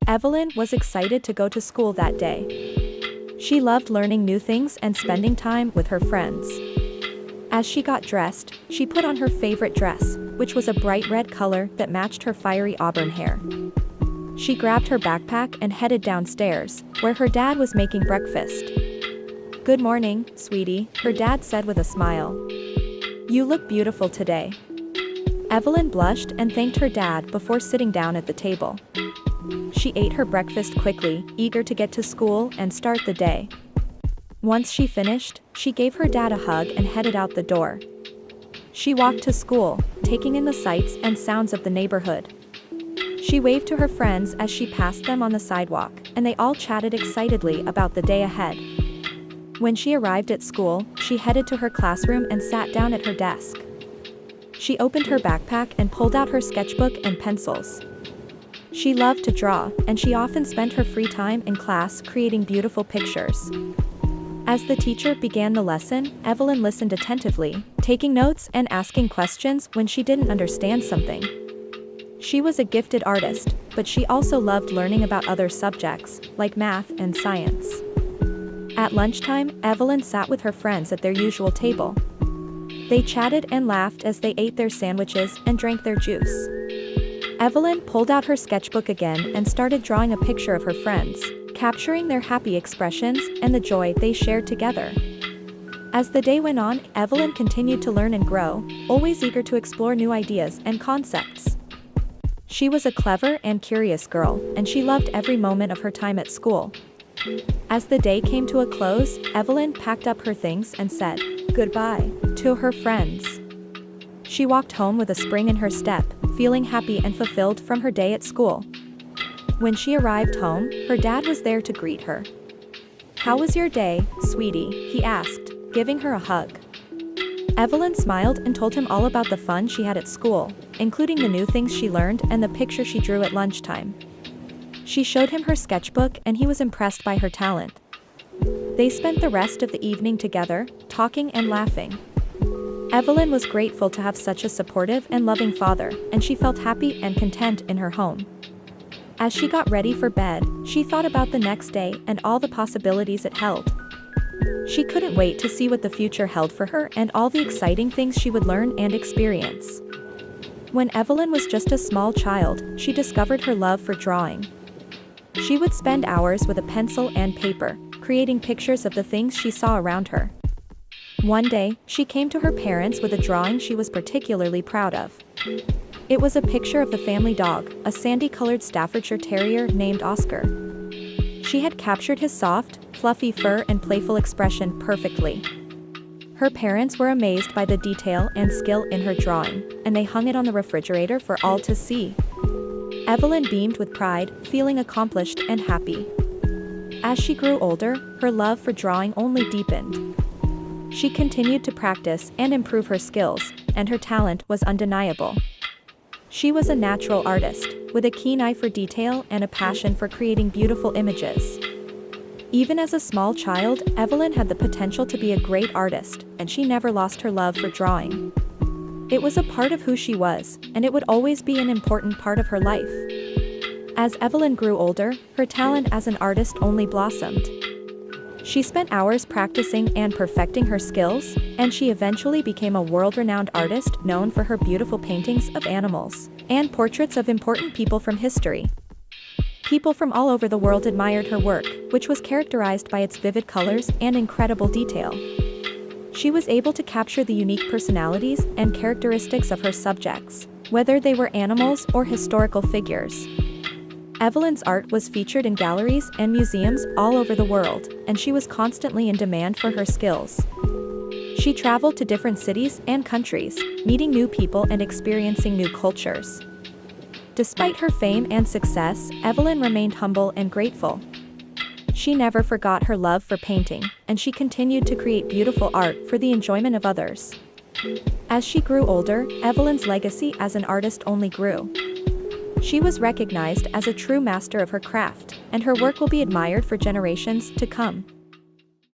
Evelyn was excited to go to school that day. She loved learning new things and spending time with her friends. As she got dressed, she put on her favorite dress, which was a bright red color that matched her fiery auburn hair. She grabbed her backpack and headed downstairs, where her dad was making breakfast. "Good morning, sweetie," her dad said with a smile. "You look beautiful today." Evelyn blushed and thanked her dad before sitting down at the table. She ate her breakfast quickly, eager to get to school and start the day. Once she finished, she gave her dad a hug and headed out the door. She walked to school, taking in the sights and sounds of the neighborhood. She waved to her friends as she passed them on the sidewalk, and they all chatted excitedly about the day ahead. When she arrived at school, she headed to her classroom and sat down at her desk. She opened her backpack and pulled out her sketchbook and pencils. She loved to draw, and she often spent her free time in class creating beautiful pictures. As the teacher began the lesson, Evelyn listened attentively, taking notes and asking questions when she didn't understand something. She was a gifted artist, but she also loved learning about other subjects, like math and science. At lunchtime, Evelyn sat with her friends at their usual table. They chatted and laughed as they ate their sandwiches and drank their juice. Evelyn pulled out her sketchbook again and started drawing a picture of her friends, capturing their happy expressions and the joy they shared together. As the day went on, Evelyn continued to learn and grow, always eager to explore new ideas and concepts. She was a clever and curious girl, and she loved every moment of her time at school. As the day came to a close, Evelyn packed up her things and said goodbye to her friends. She walked home with a spring in her step, feeling happy and fulfilled from her day at school. When she arrived home, her dad was there to greet her. "How was your day, sweetie?" he asked, giving her a hug. Evelyn smiled and told him all about the fun she had at school, including the new things she learned and the picture she drew at lunchtime. She showed him her sketchbook and he was impressed by her talent. They spent the rest of the evening together, talking and laughing. Evelyn was grateful to have such a supportive and loving father, and she felt happy and content in her home. As she got ready for bed, she thought about the next day and all the possibilities it held. She couldn't wait to see what the future held for her and all the exciting things she would learn and experience. When Evelyn was just a small child, she discovered her love for drawing. She would spend hours with a pencil and paper, creating pictures of the things she saw around her. One day, she came to her parents with a drawing she was particularly proud of. It was a picture of the family dog, a sandy-colored Staffordshire Terrier named Oscar. She had captured his soft, fluffy fur and playful expression perfectly. Her parents were amazed by the detail and skill in her drawing, and they hung it on the refrigerator for all to see. Evelyn beamed with pride, feeling accomplished and happy. As she grew older, her love for drawing only deepened. She continued to practice and improve her skills, and her talent was undeniable. She was a natural artist, with a keen eye for detail and a passion for creating beautiful images. Even as a small child, Evelyn had the potential to be a great artist, and she never lost her love for drawing. It was a part of who she was, and it would always be an important part of her life. As Evelyn grew older, her talent as an artist only blossomed. She spent hours practicing and perfecting her skills, and she eventually became a world-renowned artist known for her beautiful paintings of animals and portraits of important people from history. People from all over the world admired her work, which was characterized by its vivid colors and incredible detail. She was able to capture the unique personalities and characteristics of her subjects, whether they were animals or historical figures. Evelyn's art was featured in galleries and museums all over the world, and she was constantly in demand for her skills. She traveled to different cities and countries, meeting new people and experiencing new cultures. Despite her fame and success, Evelyn remained humble and grateful. She never forgot her love for painting, and she continued to create beautiful art for the enjoyment of others. As she grew older, Evelyn's legacy as an artist only grew. She was recognized as a true master of her craft, and her work will be admired for generations to come.